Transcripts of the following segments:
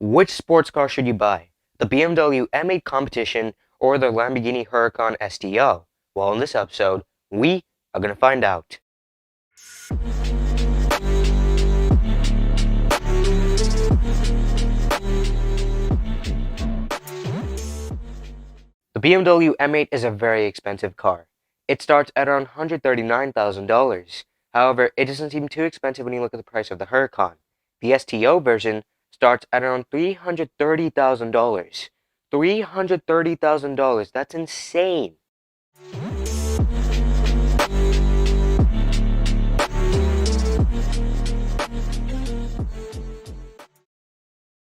Which sports car should you buy? The BMW M8 Competition or the Lamborghini Huracan STO? Well, in this episode, we are going to find out. The BMW M8 is a very expensive car. It starts at around $139,000. However, it doesn't seem too expensive when you look at the price of the Huracan. The STO version starts at around $330,000. $330,000, that's insane.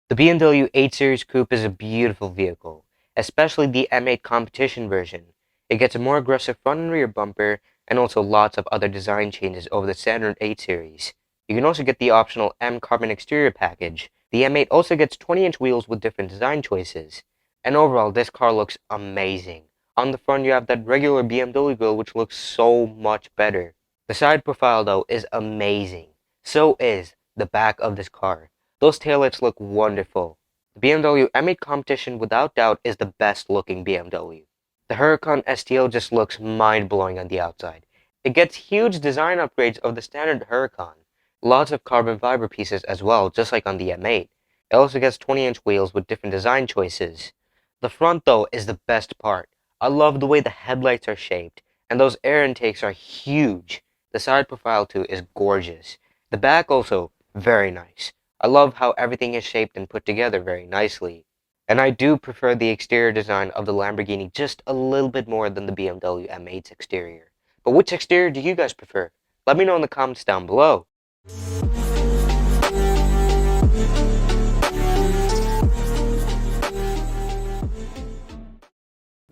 The BMW 8 Series Coupe is a beautiful vehicle, especially the M8 Competition version. It gets a more aggressive front and rear bumper, and also lots of other design changes over the standard 8 Series. You can also get the optional M Carbon exterior package. The M8 also gets 20-inch wheels with different design choices. And overall, this car looks amazing. On the front, you have that regular BMW grille, which looks so much better. The side profile, though, is amazing. So is the back of this car. Those taillights look wonderful. The BMW M8 Competition without doubt is the best looking BMW. The Huracan STO just looks mind-blowing on the outside. It gets huge design upgrades of the standard Huracan. Lots of carbon fiber pieces as well, just like on the M8. It also gets 20-inch wheels with different design choices. The front, though, is the best part. I love the way the headlights are shaped, and those air intakes are huge. The side profile, too, is gorgeous. The back also, very nice. I love how everything is shaped and put together very nicely. And I do prefer the exterior design of the Lamborghini just a little bit more than the BMW M8's exterior. But which exterior do you guys prefer? Let me know in the comments down below.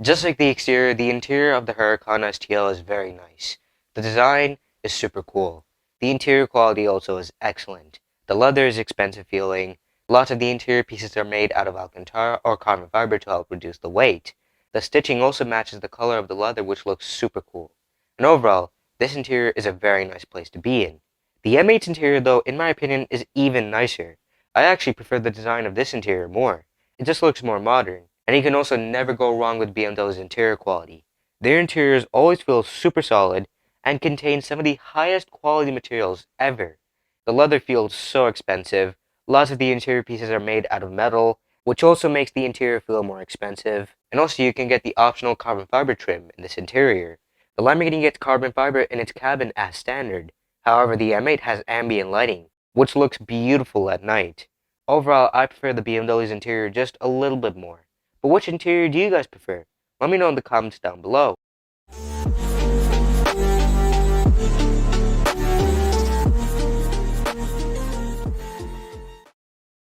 Just like the exterior, the interior of the Huracan STL is very nice. The design is super cool. The interior quality also is excellent. The leather is expensive feeling. Lots of the interior pieces are made out of Alcantara or carbon fiber to help reduce the weight. The stitching also matches the color of the leather, which looks super cool. And overall, this interior is a very nice place to be in. The M8's interior, though, in my opinion, is even nicer. I actually prefer the design of this interior more. It just looks more modern. And you can also never go wrong with BMW's interior quality. Their interiors always feel super solid and contain some of the highest quality materials ever. The leather feels so expensive. Lots of the interior pieces are made out of metal, which also makes the interior feel more expensive. And also you can get the optional carbon fiber trim in this interior. The Lamborghini gets carbon fiber in its cabin as standard. However, the M8 has ambient lighting, which looks beautiful at night. Overall, I prefer the BMW's interior just a little bit more. But which interior do you guys prefer? Let me know in the comments down below.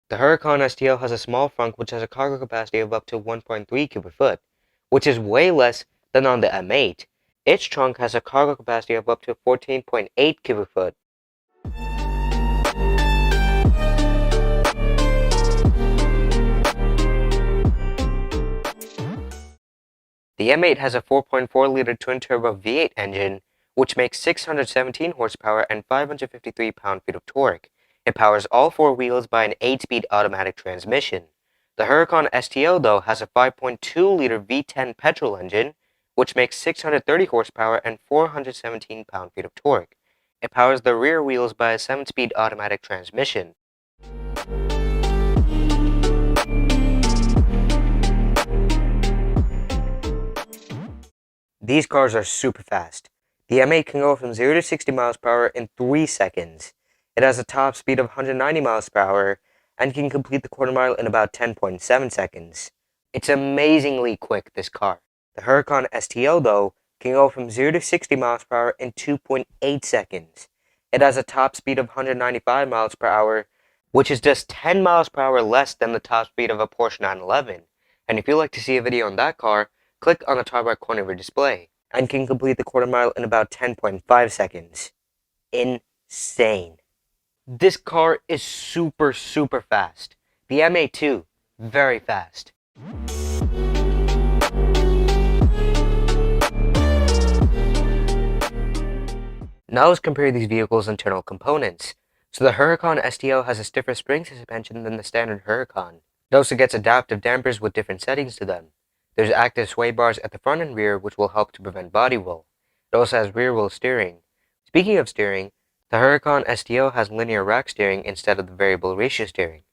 The Huracan STO has a small frunk which has a cargo capacity of up to 1.3 cubic foot, which is way less than on the M8. Its trunk has a cargo capacity of up to 14.8 cubic foot. The M8 has a 4.4-liter twin-turbo V8 engine, which makes 617 horsepower and 553 pound-feet of torque. It powers all four wheels by an 8-speed automatic transmission. The Huracan STO, though, has a 5.2-liter V10 petrol engine, which makes 630 horsepower and 417 pound-feet of torque. It powers the rear wheels by a 7-speed automatic transmission. These cars are super fast. The M8 can go from 0 to 60 miles per hour in 3 seconds. It has a top speed of 190 miles per hour and can complete the quarter mile in about 10.7 seconds. It's amazingly quick, this car. The Huracan STO, though, can go from 0 to 60 miles per hour in 2.8 seconds. It has a top speed of 195 miles per hour, which is just 10 miles per hour less than the top speed of a Porsche 911. And if you'd like to see a video on that car, click on the top right corner of your display, and can complete the quarter mile in about 10.5 seconds. Insane. This car is super fast. The M8 too, very fast. Now let's compare these vehicles' internal components. So the Huracan STO has a stiffer spring suspension than the standard Huracan. It also gets adaptive dampers with different settings to them. There's active sway bars at the front and rear which will help to prevent body roll. It also has rear wheel steering. Speaking of steering, the Huracan STO has linear rack steering instead of the variable ratio steering.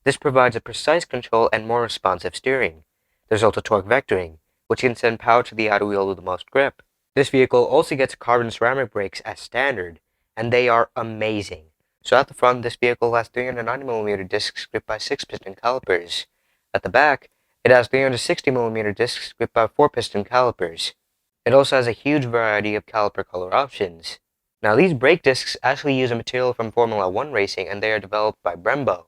This provides a precise control and more responsive steering. There's also torque vectoring, which can send power to the outer wheel with the most grip. This vehicle also gets carbon ceramic brakes as standard, and they are amazing. So at the front, this vehicle has 390mm discs gripped by 6-piston calipers. At the back, it has 360mm discs gripped by 4-piston calipers. It also has a huge variety of caliper color options. Now these brake discs actually use a material from Formula 1 racing and they are developed by Brembo.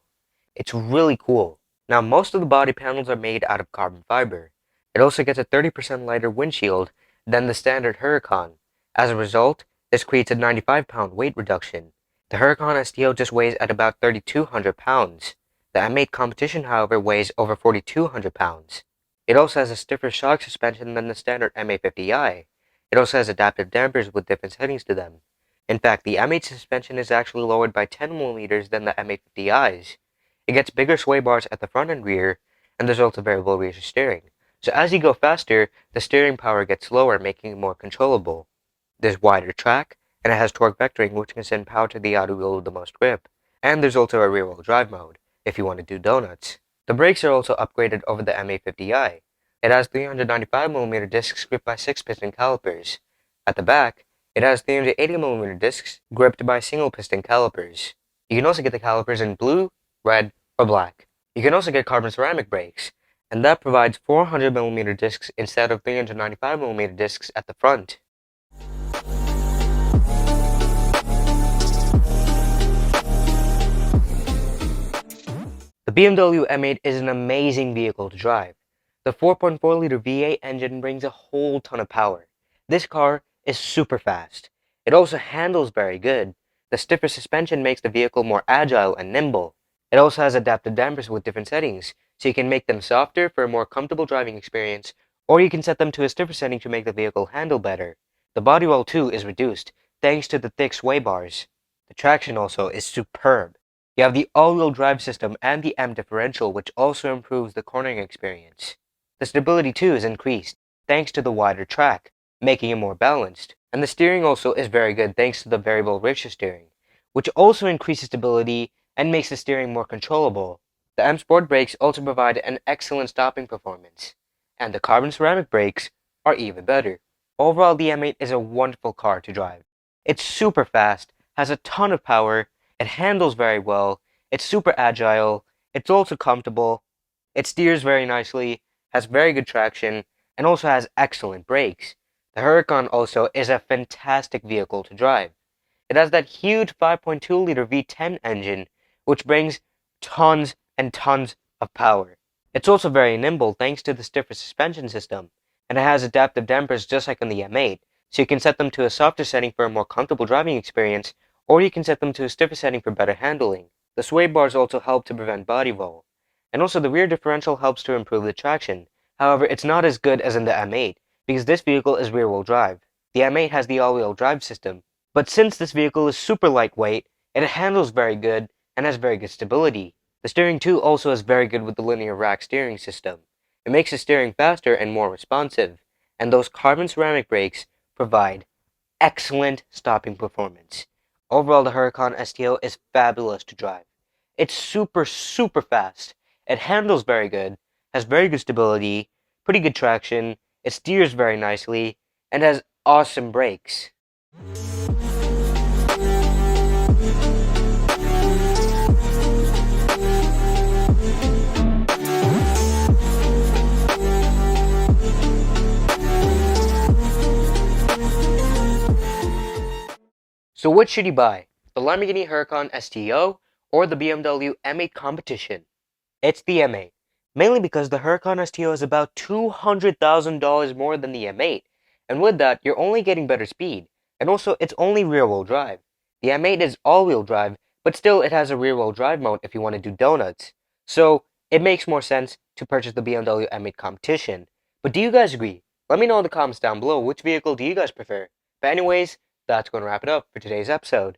It's really cool. Now most of the body panels are made out of carbon fiber. It also gets a 30% lighter windshield than the standard Huracan. As a result, this creates a 95-pound weight reduction. The Huracan STO just weighs at about 3,200 pounds. The M8 competition, however, weighs over 4,200 pounds. It also has a stiffer shock suspension than the standard M850i. It also has adaptive dampers with different settings to them. In fact, the M8 suspension is actually lowered by 10mm than the M850i's. It gets bigger sway bars at the front and rear, and there's also variable rear steering. So as you go faster, the steering power gets lower, making it more controllable. There's wider track, and it has torque vectoring, which can send power to the outer wheel with the most grip. And there's also a rear-wheel drive mode, if you want to do donuts. The brakes are also upgraded over the M850i. It has 395mm discs gripped by 6-piston calipers. At the back, it has 380mm discs gripped by single-piston calipers. You can also get the calipers in blue, red, or black. You can also get carbon ceramic brakes, and that provides 400mm discs instead of 395mm discs at the front. The BMW M8 is an amazing vehicle to drive. The 4.4-liter V8 engine brings a whole ton of power. This car is super fast. It also handles very good. The stiffer suspension makes the vehicle more agile and nimble. It also has adaptive dampers with different settings, so you can make them softer for a more comfortable driving experience, or you can set them to a stiffer setting to make the vehicle handle better. The body roll too is reduced, thanks to the thick sway bars. The traction also is superb. You have the all-wheel drive system and the M differential, which also improves the cornering experience. The stability too is increased, thanks to the wider track, making it more balanced. And the steering also is very good thanks to the variable ratio steering, which also increases stability and makes the steering more controllable. The M Sport brakes also provide an excellent stopping performance, and the carbon ceramic brakes are even better. Overall, the M8 is a wonderful car to drive. It's super fast, has a ton of power, it handles very well, it's super agile, it's also comfortable, it steers very nicely, has very good traction, and also has excellent brakes. The Huracan also is a fantastic vehicle to drive. It has that huge 5.2-liter V10 engine, which brings tons and tons of power. It's also very nimble thanks to the stiffer suspension system, and it has adaptive dampers just like on the M8, so you can set them to a softer setting for a more comfortable driving experience, or you can set them to a stiffer setting for better handling. The sway bars also help to prevent body roll, and also the rear differential helps to improve the traction. However, it's not as good as in the M8, because this vehicle is rear-wheel drive. The M8 has the all-wheel drive system, but since this vehicle is super lightweight, it handles very good and has very good stability. The steering too also is very good with the linear rack steering system. It makes the steering faster and more responsive, and those carbon ceramic brakes provide excellent stopping performance. Overall, the Huracan STO is fabulous to drive. It's super fast. It handles very good, has very good stability, pretty good traction, it steers very nicely, and has awesome brakes. So which should you buy? The Lamborghini Huracan STO or the BMW M8 Competition? It's the M8, mainly because the Huracan STO is about $200,000 more than the M8, and with that, you're only getting better speed, and also it's only rear-wheel drive. The M8 is all-wheel drive, but still it has a rear-wheel drive mode if you want to do donuts. So it makes more sense to purchase the BMW M8 Competition. But do you guys agree? Let me know in the comments down below which vehicle do you guys prefer. But anyways, that's going to wrap it up for today's episode.